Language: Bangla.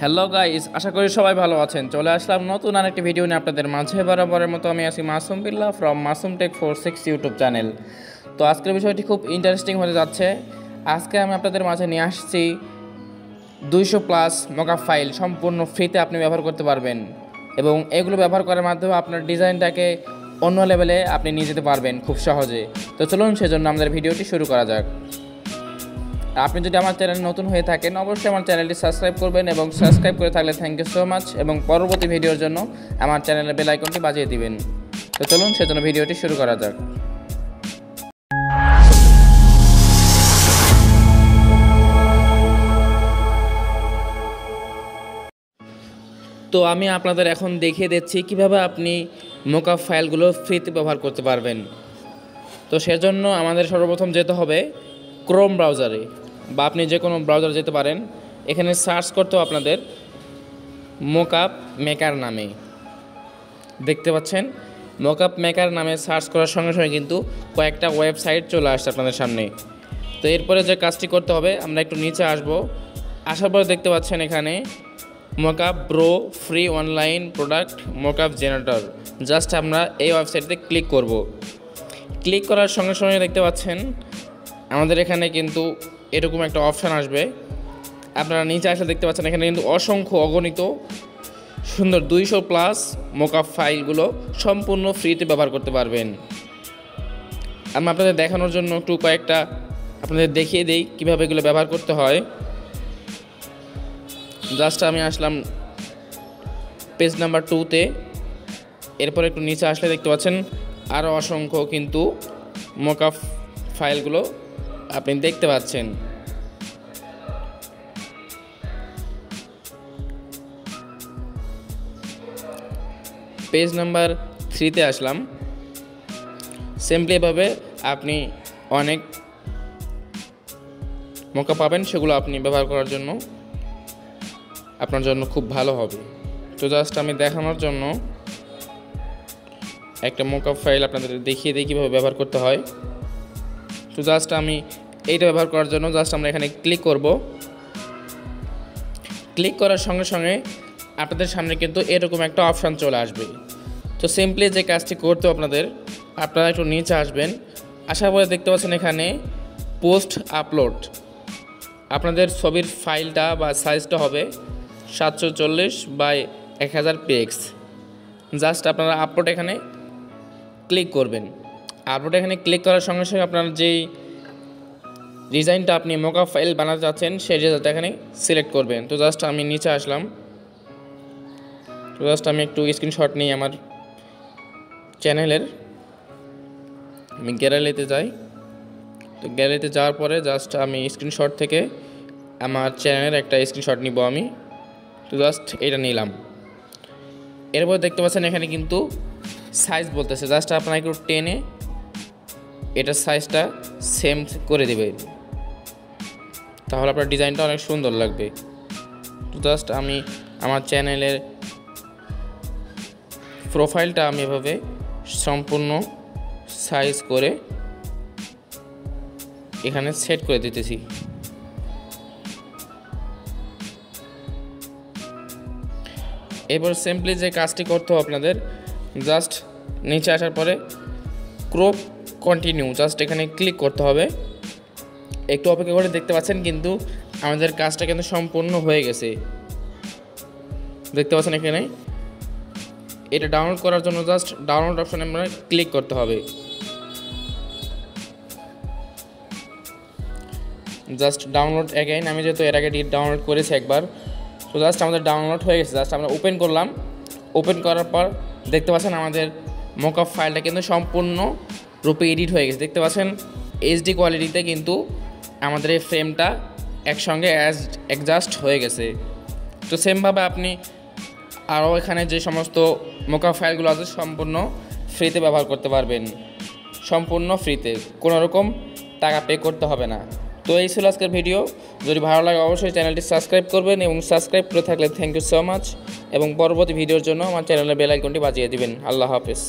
হ্যালো গাইস, আশা করি সবাই ভালো আছেন। চলে আসলাম নতুন আরেকটি ভিডিও নিয়ে আপনাদের মাঝে। বরাবরের মতো আমি আছি Masum Billah from mockup YouTube channel. তো আজকের বিষয়টি খুব ইন্টারেস্টিং হতে যাচ্ছে। আজকে আমি আপনাদের মাঝে নিয়ে আসছি 200+ মকআপ ফাইল সম্পূর্ণ ফ্রিতে আপনি ব্যবহার করতে পারবেন, এবং এগুলো ব্যবহার করার মাধ্যমে আপনার ডিজাইনটাকে অন্য লেভেলে আপনি নিয়ে যেতে পারবেন খুব সহজে। তো চলুন সেজন্য আমাদের ভিডিওটি শুরু করা যাক। আপনি যদি আমার চ্যানেল নতুন হয়ে থাকেন অবশ্যই আমার চ্যানেলটি সাবস্ক্রাইব করবেন, এবং সাবস্ক্রাইব করে থাকলে থ্যাংক ইউ সো মাচ, এবং পরবর্তী ভিডিওর জন্য আমার চ্যানেলের বেল আইকনটি বাজিয়ে দিবেন। তো চলুন সেজন্য ভিডিওটি শুরু করা যাক। তো আমি আপনাদের এখন দেখিয়ে দিচ্ছি কিভাবে আপনি মকআপ ফাইলগুলো ফ্রিতে ব্যবহার করতে পারবেন। তো সেজন্য আমাদের সর্বপ্রথম যেতে হবে ক্রোম ব্রাউজারে, বা আপনি যে কোনো ব্রাউজারে যেতে পারেন। এখানে সার্চ করতেও আপনাদের মকআপ মেকার নামে দেখতে পাচ্ছেন। মকআপ মেকার নামে সার্চ করার সঙ্গে সঙ্গে কিন্তু কয়েকটা ওয়েবসাইট চলে আসছে আপনাদের সামনে। তো এরপরে যে কাজটি করতে হবে, আমরা একটু নিচে আসার পরে দেখতে পাচ্ছেন এখানে mockup bro free online product mockup generator. Just আমরা এই ওয়েবসাইটে ক্লিক করব। ক্লিক করার সঙ্গে সঙ্গে দেখতে পাচ্ছেন আমাদের এখানে কিন্তু এরকম একটা অপশান আসবে। আপনারা নিচে আসলে দেখতে পাচ্ছেন এখানে কিন্তু অসংখ্য অগণিত সুন্দর 200+ মকআপ ফাইলগুলো সম্পূর্ণ ফ্রিতে ব্যবহার করতে পারবেন। আমি আপনাদের দেখানোর জন্য একটু কয়েকটা আপনাদের দেখিয়ে দিই কীভাবে এগুলো ব্যবহার করতে হয়। জাস্ট আমি আসলাম পেজ নাম্বার 2-তে। এরপর একটু নিচে আসলে দেখতে পাচ্ছেন আরও অসংখ্য কিন্তু মকআপ ফাইলগুলো আপনি দেখতে পাচ্ছেন। পেজ নাম্বার 3-তে আসলাম। সিম্পলি এভাবে আপনি অনেক মকআপ পাবেন, সেগুলো আপনি ব্যবহার করার জন্য আপনার জন্য খুব ভালো হবে। তো জাস্ট আমি দেখানোর জন্য একটা মকআপ ফাইল আপনাদের দেখিয়ে দিই কীভাবে ব্যবহার করতে হয়। তো জাস্ট আমি এইটা ব্যবহার করার জন্য জাস্ট আমরা এখানে ক্লিক করব। ক্লিক করার সঙ্গে সঙ্গে আপনাদের সামনে কিন্তু এরকম একটা অপশান চলে আসবে। তো সিম্পলি যে কাজটি করতে আপনারা একটু নিচে আসবেন। আসার পরে দেখতে পাচ্ছেন এখানে পোস্ট আপলোড। আপনাদের ছবির ফাইলটা বা সাইজটা হবে 740x1000 পিক্স। জাস্ট আপনারা আপলোড এখানে ক্লিক করবেন। আপলোড এখানে ক্লিক করার সঙ্গে সঙ্গে আপনার যেই ডিজাইনটা আপনি মকআপ ফাইল বানাতে চাচ্ছেন সেই ডিজাইনটা এখানে সিলেক্ট করবেন। তো জাস্ট আমি নিচে আসলাম। তো জাস্ট আমি একটু স্ক্রিনশট নিই আমার চ্যানেলের। আমি গ্যালারিতে যাই। তো গ্যালারিতে যাওয়ার পরে জাস্ট আমি স্ক্রিনশট থেকে আমার চ্যানেলের একটা স্ক্রিনশট নিব আমি। তো জাস্ট এটা নিলাম। এরপর দেখতে পাচ্ছেন এখানে কিন্তু সাইজ বলতেছে। জাস্ট আপনারা একটু টেনে এটা সাইজটা সেম করে দেবেন, তাহলে আপনার ডিজাইনটা অনেক সুন্দর লাগবে। তো জাস্ট আমি আমার চ্যানেলের প্রোফাইলটা আমি এভাবে সম্পূর্ণ সাইজ করে এখানে সেট করে দিতেছি। এবার সিম্পলি যে কাজটি করতে হবে আপনাদের, জাস্ট নিচে আসার পরে ক্রপ কন্টিনিউ জাস্ট এখানে ক্লিক করতে হবে। একটু অপেক্ষা করে দেখতে পাচ্ছেন কিন্তু আমাদের কাজটা কিন্তু সম্পূর্ণ হয়ে গেছে। দেখতে পাচ্ছেন এখানে এটা ডাউনলোড করার জন্য জাস্ট ডাউনলোড অপশানে আমরা ক্লিক করতে হবে। জাস্ট ডাউনলোড অ্যাগেইন, আমি যেহেতু এর আগে ডাউনলোড করেছি একবার। তো জাস্ট আমাদের ডাউনলোড হয়ে গেছে। জাস্ট আমরা ওপেন করলাম। ওপেন করার পর দেখতে পাচ্ছেন আমাদের মকআপ ফাইলটা কিন্তু সম্পূর্ণ রূপে এডিট হয়ে গেছে। দেখতে পাচ্ছেন এইচডি কোয়ালিটিতে কিন্তু আমাদের এই ফ্রেমটা একসঙ্গে অ্যাডজাস্ট হয়ে গেছে। তো সেমভাবে আপনি আরও এখানে যে সমস্ত মকআপ ফাইলগুলো আছে সম্পূর্ণ ফ্রিতে ব্যবহার করতে পারবেন, সম্পূর্ণ ফ্রিতে, কোনো রকম টাকা পে করতে হবে না। তো এই ছিল আজকের ভিডিও। যদি ভালো লাগে অবশ্যই চ্যানেলটি সাবস্ক্রাইব করবেন, এবং সাবস্ক্রাইব করে থাকলে থ্যাংক ইউ সো মাচ, এবং পরবর্তী ভিডিওর জন্য আমার চ্যানেলের বেল আইকনটি বাজিয়ে দিবেন। আল্লাহ হাফেজ।